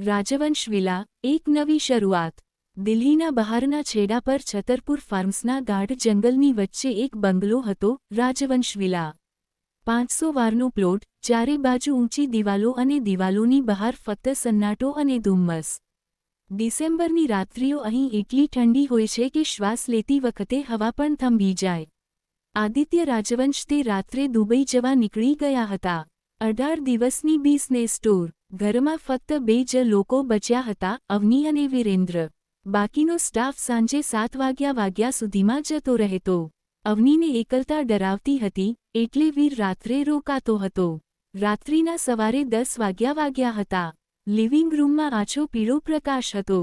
રાજવંશ villa, એક નવી શરૂઆત। દિલ્હીના બહારના છેડા પર છતરપુર ફાર્મ્સના ગાઢ જંગલની વચ્ચે એક બંગલો હતો, રાજવંશ વિલા। 500 વારનો પ્લોટ, ચારે બાજુ ઊંચી દિવાલો અને દિવાલોની બહાર ફક્ત સન્નાટો અને ધુમ્મસ। ડિસેમ્બરની રાત્રિઓ અહીં એટલી ઠંડી હોય છે કે શ્વાસ લેતી વખતે હવા પણ થંભી જાય। આદિત્ય રાજવંશ તે રાત્રે દુબઈ જવા નીકળી ગયા હતા। 18 દિવસની બિઝનેસ ટૂર। ઘરમાં ફક્ત 2 જ લોકો બચ્યા હતા, અવની અને વિરેન્દ્ર। બાકીનો સ્ટાફ સાંજે 7 વાગ્યા સુધીમાં જતો રહેતો। અવનીને એકલતા ડરાવતી હતી, એટલે વીર રાત્રે રોકાતો હતો। રાત્રિના સવારે 10 વાગ્યા હતા। લિવિંગ રૂમમાં આછો પીળો પ્રકાશ હતો।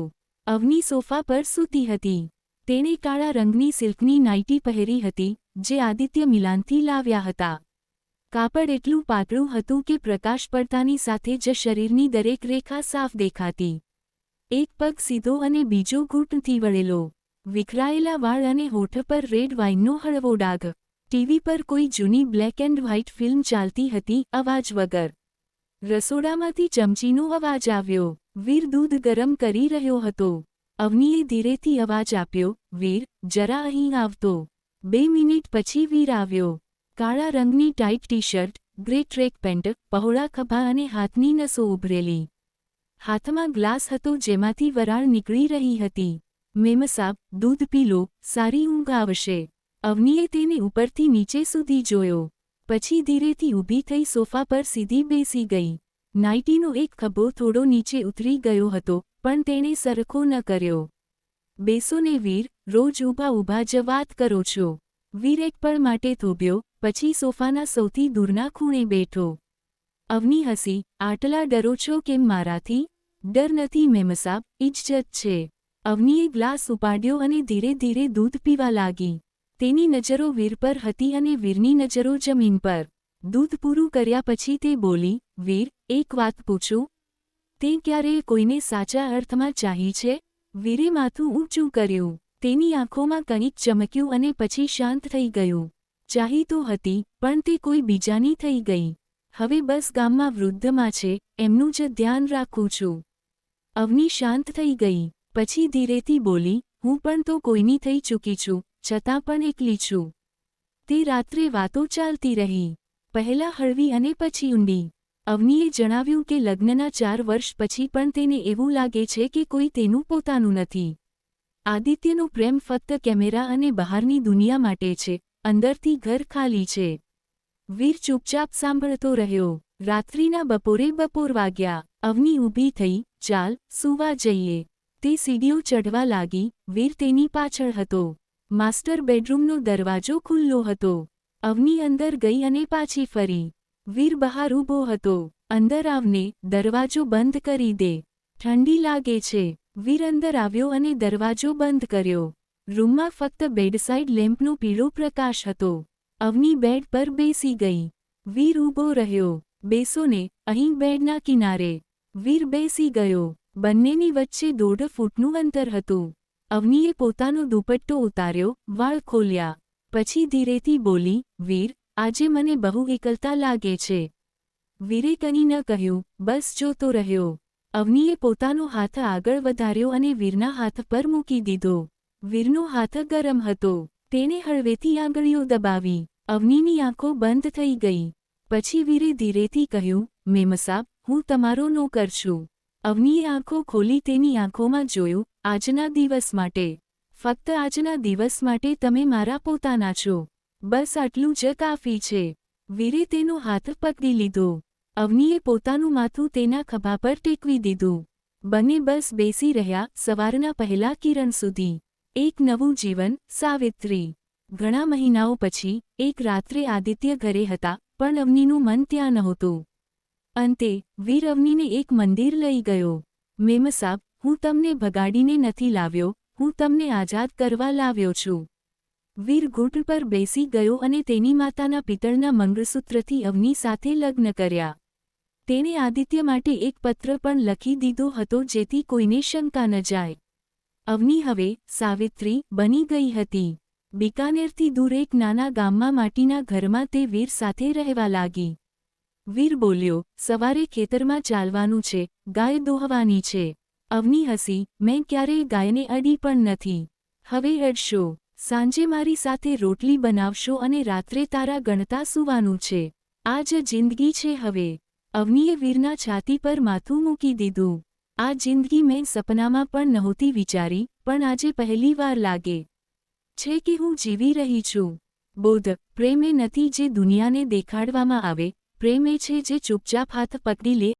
અવની સોફા પર સૂતી હતી। તેણે કાળા રંગની સિલ્કની નાઇટી પહેરી હતી, જે આદિત્ય મિલાનથી લાવ્યા હતા। કાપડ એટલું પાતળું હતું કે પ્રકાશ પડતાની સાથે જ શરીરની દરેક રેખા સાફ દેખાતી। એક પગ સીધો અને બીજો ઘૂંટણથી વળેલો। વિખરાયેલા વાળ અને હોઠ પર રેડ વાઇનનો હળવો ડાઘ। ટીવી પર કોઈ જૂની બ્લેક એન્ડ વ્હાઇટ ફિલ્મ ચાલતી હતી, અવાજ વગર। રસોડામાંથી ચમચીનો અવાજ આવ્યો। વીર દૂધ ગરમ કરી રહ્યો હતો। અવનીએ ધીરેથી અવાજ આપ્યો, વીર, જરા અહીં આવતો। 2 મિનિટ પછી વીર આવ્યો। કાળા રંગની tight T shirt, grey track pant, પહોળા ખભા અને હાથની નસો ઉભરેલી। હાથમાં ગ્લાસ હતો જેમાંથી વરાળ નીકળી રહી હતી। મેમસાબ, દૂધ પી લો, સારી ઊંઘ આવશે। અવનીએ તેને ઉપરથી નીચે સુધી જોયો। પછી ધીરેથી ઊભી થઈ સોફા પર સીધી બેસી ગઈ। નાઇટીનો એક ખભો થોડો નીચે ઉતરી ગયો હતો, પણ તેણે સરખો ન કર્યો। બેસો ને વીર, રોજ ઊભા જ વાત કરો છો। વીર એક પળ માટે થોભ્યો, પછી સોફાના સૌથી દૂરના ખૂણે બેઠો। અવની હસી, આટલા ડરો છો કેમ મારાથી? ડર નથી મેમસાબ, ઇજ્જત છે। અવનીએ ગ્લાસ ઉપાડ્યો અને ધીરે ધીરે દૂધ પીવા લાગી। તેની નજરો વીર પર હતી અને વીરની નજરો જમીન પર। દૂધ પૂરું કર્યા પછી તે બોલી, વીર, એક વાત પૂછું? તે ક્યારેય કોઈને સાચા અર્થમાં ચાહી છે? વીરે માથું ઊંચું કર્યું। તેની આંખોમાં કંઈક ચમક્યું અને પછી શાંત થઈ ગયું। ચાહી તો હતી, પણ તે કોઈ બીજાની થઈ ગઈ। હવે બસ ગામમાં વૃદ્ધમાં છે, એમનું જ ધ્યાન રાખું છું। અવની શાંત થઈ ગઈ। પછી ધીરેથી બોલી, હું પણ તો કોઈની થઈ ચૂકી છું, છતાં પણ એકલી છું। તે રાત્રે વાતો ચાલતી રહી। પહેલા હળવી અને પછી ઊંડી। અવનીએ જણાવ્યું કે લગ્નના 4 વર્ષ પછી પણ તેને એવું લાગે છે કે કોઈ તેનું પોતાનું નથી। આદિત્યનો પ્રેમ ફક્ત કેમેરા અને બહારની દુનિયા માટે છે, અંદરથી ઘર ખાલી છે। વીર ચૂપચાપ સાંભળતો રહ્યો। રાત્રિના બપોર વાગ્યા। અવની ઊભી થઈ, ચાલ, સૂવા જઈએ। તે સીડીઓ ચઢવા લાગી। વીર તેની પાછળ હતો। માસ્ટર બેડરૂમનો દરવાજો ખુલ્લો હતો। અવની અંદર ગઈ અને પાછી ફરી। વીર બહાર ઊભો હતો। અંદર આવને, દરવાજો બંધ કરી દે, ઠંડી લાગે છે। વીર અંદર આવ્યો અને દરવાજો બંધ કર્યો। રૂમમાં ફક્ત બેડસાઇડ લેમ્પનો પીળો પ્રકાશ હતો। અવની બેડ પર બેસી ગઈ। વીર ઊભો રહ્યો। બેસો ને, અહીં બેડના કિનારે। વીર બેસી ગયો। બંનેની વચ્ચે 1.5 ફૂટનું અંતર હતું। અવનીએ પોતાનો દુપટ્ટો ઉતાર્યો, વાળ ખોલ્યા। પછી ધીરેથી બોલી, વીર, આજે મને બહુ એકલતા લાગે છે। વીરે કંઈ ન કહ્યું, બસ જોતો રહ્યો। અવનીએ પોતાનો હાથ આગળ વધાર્યો અને વીરના હાથ પર મૂકી દીધો। વીરનો હાથ ગરમ હતો। તેણે હળવેથી આંગળીઓ દબાવી। અવનીની આંખો બંધ થઈ ગઈ। પછી વીરે ધીરેથી કહ્યું, મેમસાબ, હું તમારો નોકર છું। અવનીએ આંખો ખોલી તેની આંખોમાં જોયું, આજના દિવસ માટે। ફક્ત આજના દિવસ માટે તમે મારા પોતાના છો। બસ આટલું જ કાફી છે। વીરે તેનો હાથ પકડી લીધો। અવનીએ પોતાનું માથું તેના ખભા પર ટેકવી દીધું। બંને બસ બેસી રહ્યા, સવારના પહેલા કિરણ સુધી। એક નવું જીવન, સાવિત્રી। ઘણા મહિનાઓ પછી, એક રાત્રે આદિત્ય ઘરે હતા, પણ અવનીનું મન ત્યાં નહોતું। અંતે, વીર અવનીને એક મંદિર લઈ ગયો। મેમસાબ, હું તમને ભગાડીને નથી લાવ્યો, હું તમને આઝાદ કરવા લાવ્યો છું। વીર ઘૂંટણ પર બેસી ગયો અને તેની માતાના પિત્તળના મંગળસૂત્રથી અવની સાથે લગ્ન કર્યા। તેણે આદિત્ય માટે એક પત્ર પણ લખી દીધો હતો જેથી કોઈને શંકા ન જાય। અવની હવે સાવિત્રી બની ગઈ હતી। બિકાનેરથી દૂર એક નાના ગામમાં માટીના ઘરમાં તે વીર સાથે રહેવા લાગી। વીર બોલ્યો, સવારે ખેતરમાં ચાલવાનું છે, ગાય દોહવાની છે. અવની હસી, મેં ક્યારેય ગાયને અડી પણ નથી. હવે અડશો. સાંજે મારી સાથે રોટલી બનાવશો અને રાત્રે તારા ગણતા સૂવાનું છે. આ જ જિંદગી છે હવે. અવનીએ વીરના છાતી પર માથું મૂકી દીધું. આ જિંદગી મેં સપનામાં પણ નહોતી વિચારી, પણ આજે પહેલી વાર લાગે છે કે હું જીવી રહી છું. બોધ, પ્રેમ એ નથી જે દુનિયાને દેખાડવામાં આવે, પ્રેમ એ છે જે ચૂપચાપ હાથ પકડી લે